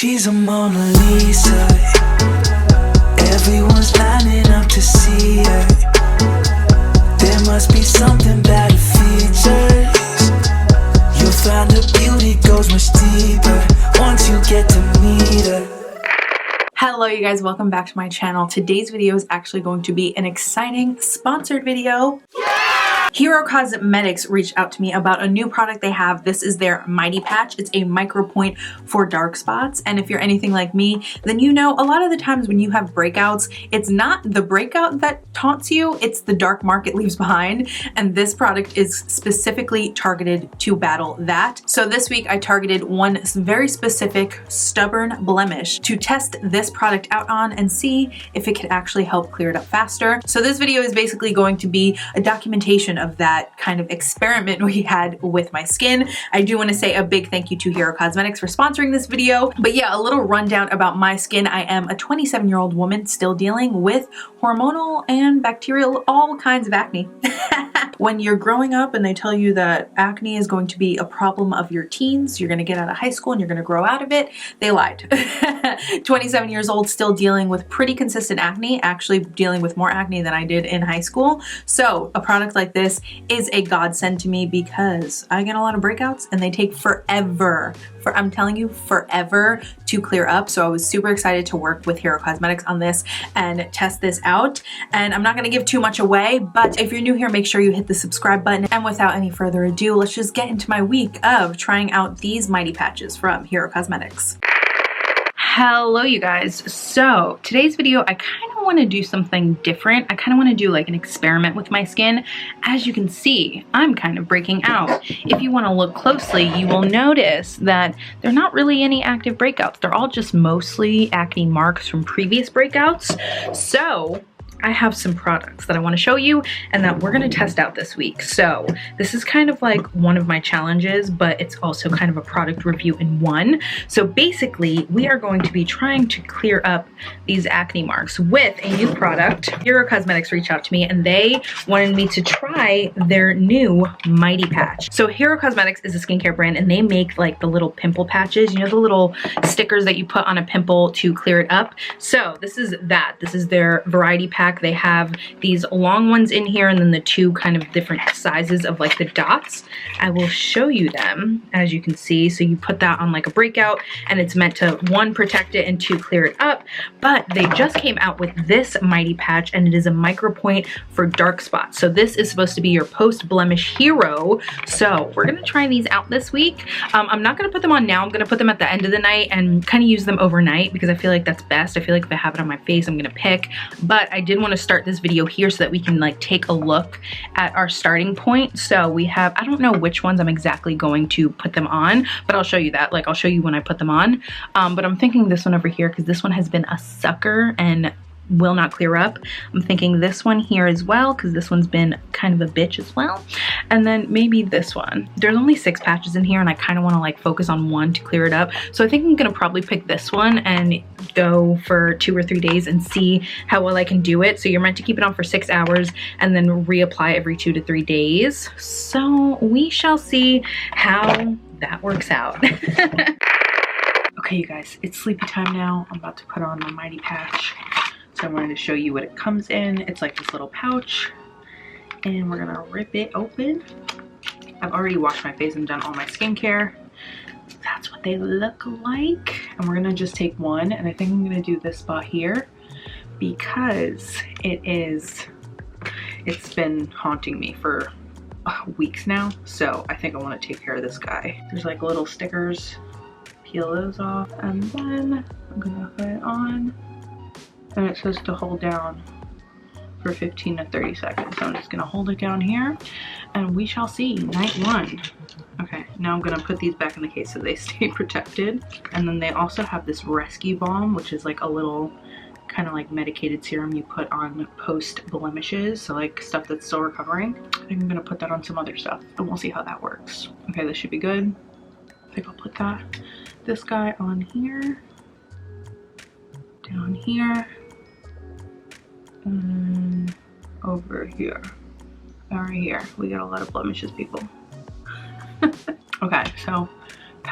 She's a Mona Lisa. Everyone's lining up to see her. There must be something about her features. You'll find her beauty goes much deeper once you get to meet her. Hello you guys, welcome back to my channel. Today's video is actually going to be an exciting sponsored video. Hero Cosmetics reached out to me about a new product they have. This is their Mighty Patch. It's a micro point for dark spots. And if you're anything like me, then you know a lot of the times when you have breakouts, it's not the breakout that taunts you, it's the dark mark it leaves behind. And this product is specifically targeted to battle that. So this week I targeted one very specific stubborn blemish to test this product out on and see if it could actually help clear it up faster. So this video is basically going to be a documentation of that kind of experiment we had with my skin. I do want to say a big thank you to Hero Cosmetics for sponsoring this video. But yeah, a little rundown about my skin. I am a 27-year-old woman still dealing with hormonal and bacterial, all kinds of acne. When you're growing up and they tell you that acne is going to be a problem of your teens, you're going to get out of high school and you're going to grow out of it, they lied. 27 years old, still dealing with pretty consistent acne, actually dealing with more acne than I did in high school. So a product like this is a godsend to me because I get a lot of breakouts and they take forever, I'm telling you, forever to clear up. So I was super excited to work with Hero Cosmetics on this and test this out. And I'm not going to give too much away, but if you're new here, make sure you hit the subscribe button. And without any further ado, let's just get into my week of trying out these Mighty Patches from Hero Cosmetics. Hello you guys. So today's video, I kind of want to do something different. I kind of want to do like an experiment with my skin. As you can see, I'm kind of breaking out. If you want to look closely, you will notice that there are not really any active breakouts. They're all just mostly acne marks from previous breakouts. So I have some products that I want to show you and that we're going to test out this week. So this is kind of like one of my challenges, but it's also kind of a product review in one. So basically we are going to be trying to clear up these acne marks with a new product. Hero Cosmetics reached out to me and they wanted me to try their new Mighty Patch. So Hero Cosmetics is a skincare brand and they make like the little pimple patches, you know, the little stickers that you put on a pimple to clear it up. So this is that. This is their variety pack. They have these long ones in here and then the two kind of different sizes of like the dots. I will show you them as you can see. So you put that on like a breakout and it's meant to one, protect it and two, clear it up. But they just came out with this Mighty Patch and it is a micro point for dark spots. So this is supposed to be your post blemish hero. So we're going to try these out this week. I'm not going to put them on now. I'm going to put them at the end of the night and kind of use them overnight because I feel like that's best. I feel like if I have it on my face, I'm going to pick. But I did want to start this video here so that we can like take a look at our starting point. So we have, I don't know which ones I'm exactly going to put them on, but I'll show you that. Like I'll show you when I put them on. But I'm thinking this one over here because this one has been a sucker and will not clear up. I'm thinking this one here as well because this one's been kind of a bitch as well. And then maybe this one. There's only 6 patches in here and I kind of want to like focus on one to clear it up. So I think I'm going to probably pick this one and go for 2 or 3 days and see how well I can do it. So you're meant to keep it on for 6 hours and then reapply every 2 to 3 days. So we shall see how that works out. Okay, you guys, it's sleepy time now. I'm about to put on my Mighty Patch. So I wanted to show you what it comes in. It's like this little pouch and we're gonna rip it open. I've already washed my face and done all my skincare. That's what they look like. And we're gonna just take one and I think I'm gonna do this spot here because it's been haunting me for weeks now. So I think I wanna take care of this guy. There's like little stickers, peel those off and then I'm gonna put it on. And it says to hold down for 15 to 30 seconds. So I'm just gonna hold it down here and we shall see. Night 1. Okay, now I'm gonna put these back in the case so they stay protected. And then they also have this rescue balm, which is like a little kind of like medicated serum you put on post blemishes. So like stuff that's still recovering. I think I'm gonna put that on some other stuff and we'll see how that works. Okay, this should be good. I think I'll put this guy on here, down here, and over here. Right here. We got a lot of blemishes, people. Okay, so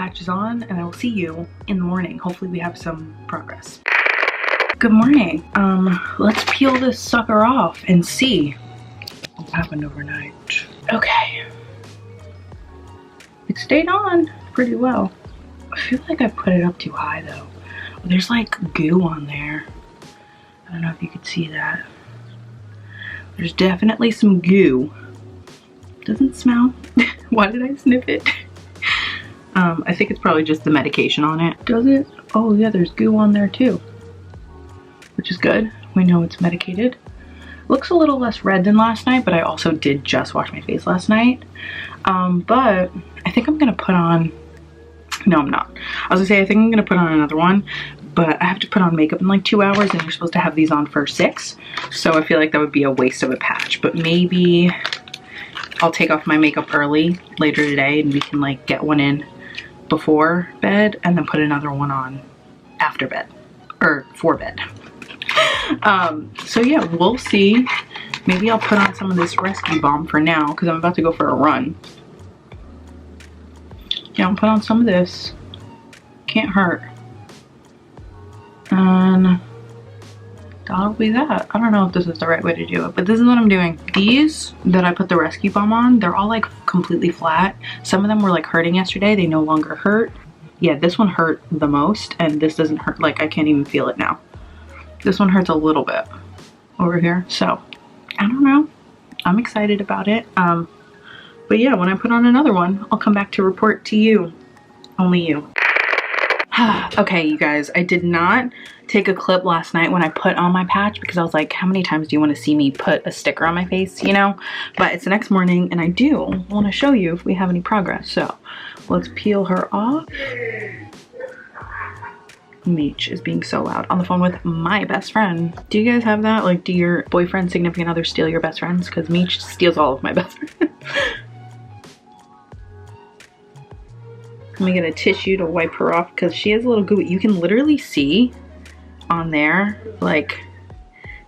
patch is on, and I will see you in the morning. Hopefully we have some progress. Good morning. Let's peel this sucker off and see what happened overnight. Okay. It stayed on pretty well. I feel like I put it up too high though. There's like goo on there. I don't know if you could see that. There's definitely some goo. Doesn't smell. Why did I sniff it? I think it's probably just the medication on it. Does it? Oh yeah, there's goo on there too, which is good. We know it's medicated. Looks a little less red than last night, but I also did just wash my face last night. But I think I'm gonna put on, no I'm not. I was gonna say I think I'm gonna put on another one, but I have to put on makeup in like 2 hours and you're supposed to have these on for 6. So I feel like that would be a waste of a patch, but maybe I'll take off my makeup early later today and we can like get one in before bed and then put another one on after bed or for bed. So yeah, we'll see. Maybe I'll put on some of this rescue balm for now because I'm about to go for a run. Yeah, I'll put on some of this. Can't hurt. And that'll be that. I don't know if this is the right way to do it, but this is what I'm doing. These that I put the rescue balm on, they're all like completely flat. Some of them were like hurting yesterday. They no longer hurt. Yeah, this one hurt the most and this doesn't hurt. Like I can't even feel it now. This one hurts a little bit over here. So I don't know. I'm excited about it. But yeah, when I put on another one, I'll come back to report to you. Only you. Okay, you guys, I did not take a clip last night when I put on my patch because I was like, how many times do you want to see me put a sticker on my face, you know? But it's the next morning and I do want to show you if we have any progress. So let's peel her off. Meech is being so loud on the phone with my best friend. Do you guys have that? Like, do your boyfriend, significant other steal your best friends? Because Meech steals all of my best friends. Let me get a tissue to wipe her off because she has a little goo. You can literally see on there, like,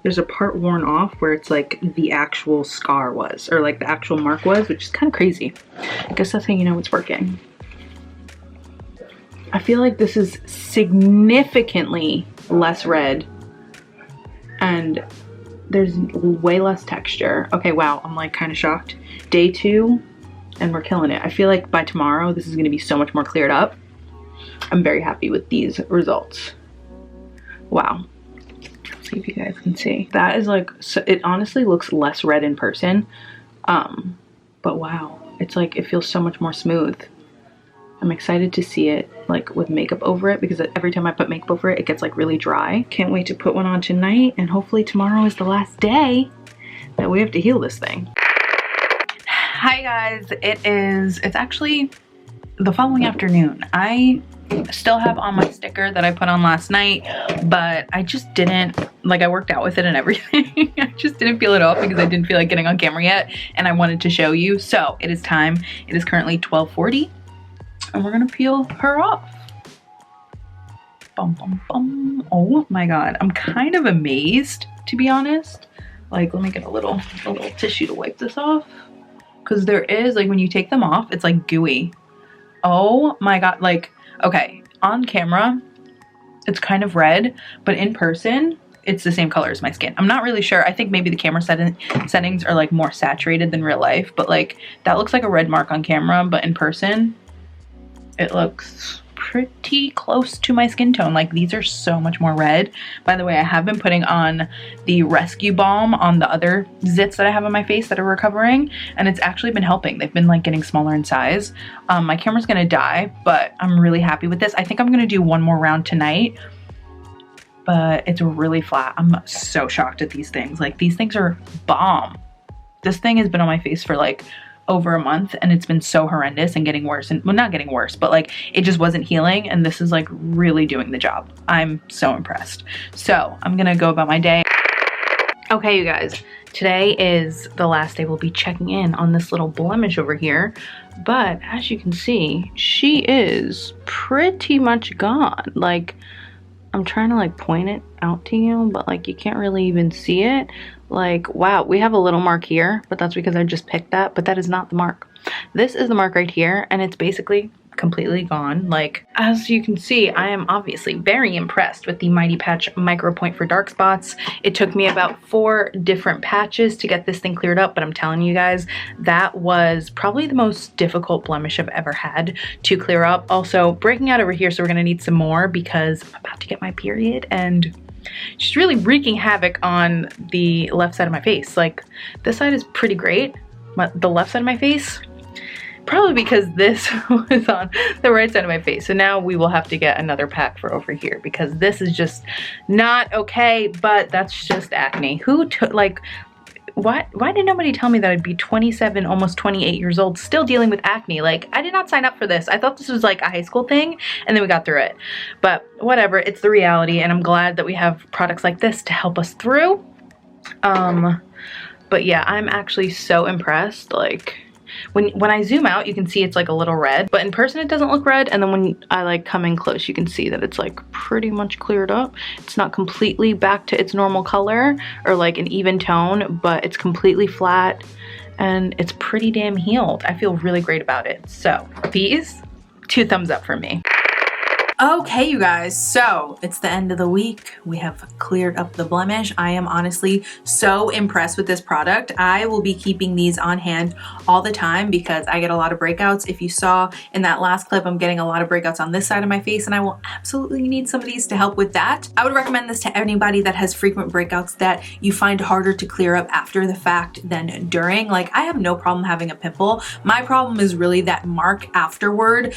there's a part worn off where it's like the actual scar was, or like the actual mark was, which is kind of crazy. I guess that's how you know it's working. I feel like this is significantly less red and there's way less texture. Okay, wow, I'm like kind of shocked. Day 2 and we're killing it. I feel like by tomorrow this is going to be so much more cleared up. I'm very happy with these results. Wow. Let's see if you guys can see. That is like, so it honestly looks less red in person. But wow, it's like, it feels so much more smooth. I'm excited to see it like with makeup over it because every time I put makeup over it, it gets like really dry. Can't wait to put one on tonight and hopefully tomorrow is the last day that we have to heal this thing. Hi guys, it's actually the following afternoon. I still have on my sticker that I put on last night, but I just didn't, like I worked out with it and everything. I just didn't peel it off because I didn't feel like getting on camera yet and I wanted to show you. So it is time. It is currently 12:40. And we're gonna peel her off. Bum, bum, bum. Oh my God, I'm kind of amazed, to be honest. Like, let me get a little tissue to wipe this off. Cause there is, like when you take them off, it's like gooey. Oh my God, like, okay, on camera, it's kind of red, but in person, it's the same color as my skin. I'm not really sure. I think maybe the camera settings are like more saturated than real life, but like that looks like a red mark on camera, but in person, it looks pretty close to my skin tone. Like these are so much more red. By the way, I have been putting on the rescue balm on the other zits that I have on my face that are recovering, and it's actually been helping. They've been like getting smaller in size. My camera's gonna die, but I'm really happy with this. I think I'm gonna do one more round tonight, but it's really flat. I'm so shocked at these things. Like these things are bomb. This thing has been on my face for like over a month and it's been so horrendous and getting worse, and well, not getting worse, but like it just wasn't healing, and this is like really doing the job. I'm so impressed. So I'm gonna go about my day. Okay, you guys, today is the last day we'll be checking in on this little blemish over here, but as you can see, she is pretty much gone. Like, I'm trying to like point it out to you, but like you can't really even see it. Like, wow, we have a little mark here, but that's because I just picked that, but that is not the mark. This is the mark right here, and it's basically completely gone. Like, as you can see, I am obviously very impressed with the Mighty Patch Micro Point for dark spots. It took me about 4 different patches to get this thing cleared up, but I'm telling you guys, that was probably the most difficult blemish I've ever had to clear up. Also, breaking out over here, so we're gonna need some more because I'm about to get my period and she's really wreaking havoc on the left side of my face. Like, this side is pretty great, but the left side of my face, probably because this was on the right side of my face. So now we will have to get another pack for over here because this is just not okay, but that's just acne. Who took, like, why did nobody tell me that I'd be 27, almost 28 years old, still dealing with acne? Like, I did not sign up for this. I thought this was like a high school thing, and then we got through it. But whatever, it's the reality, and I'm glad that we have products like this to help us through. But yeah, I'm actually so impressed. Like, when I zoom out, you can see it's like a little red, but in person it doesn't look red. And then when I like come in close, you can see that it's like pretty much cleared up. It's not completely back to its normal color or like an even tone, but it's completely flat and it's pretty damn healed. I feel really great about it. So these, 2 thumbs up for me. Okay, you guys, so it's the end of the week. We have cleared up the blemish. I am honestly so impressed with this product. I will be keeping these on hand all the time because I get a lot of breakouts. If you saw in that last clip, I'm getting a lot of breakouts on this side of my face and I will absolutely need some of these to help with that. I would recommend this to anybody that has frequent breakouts that you find harder to clear up after the fact than during. Like, I have no problem having a pimple. My problem is really that mark afterward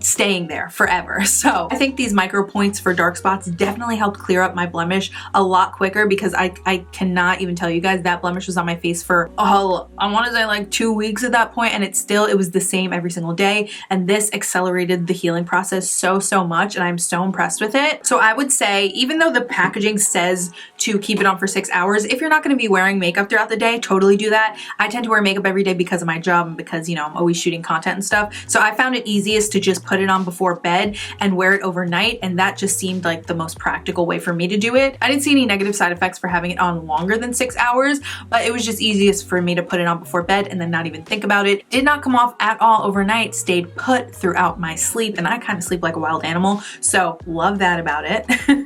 staying there forever. So I think these micro points for dark spots definitely helped clear up my blemish a lot quicker because I cannot even tell you guys that blemish was on my face for I want to say like 2 weeks at that point, and it was the same every single day. And this accelerated the healing process so much, and I'm so impressed with it. So I would say, even though the packaging says to keep it on for 6 hours, if you're not going to be wearing makeup throughout the day, totally do that. I tend to wear makeup every day because of my job and because, you know, I'm always shooting content and stuff. So I found it easiest to just put it on before bed and wear it overnight, and that just seemed like the most practical way for me to do it. I didn't see any negative side effects for having it on longer than 6 hours, but it was just easiest for me to put it on before bed and then not even think about it. Did not come off at all overnight, stayed put throughout my sleep, and I kind of sleep like a wild animal, so love that about it.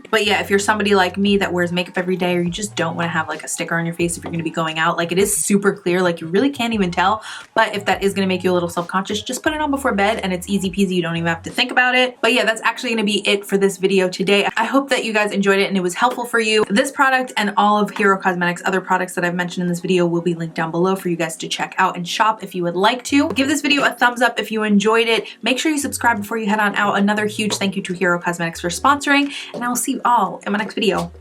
But yeah, if you're somebody like me that wears makeup every day, or you just don't want to have like a sticker on your face if you're going to be going out, like, it is super clear, like you really can't even tell. But if that is going to make you a little self-conscious, just put it on before bed and it's easy peasy. You don't even have to think about it. But yeah, that's actually going to be it for this video today. I hope that you guys enjoyed it and it was helpful for you. This product and all of Hero Cosmetics' other products that I've mentioned in this video will be linked down below for you guys to check out and shop if you would like to. Give this video a thumbs up if you enjoyed it. Make sure you subscribe before you head on out. Another huge thank you to Hero Cosmetics for sponsoring, and I will see you all in my next video.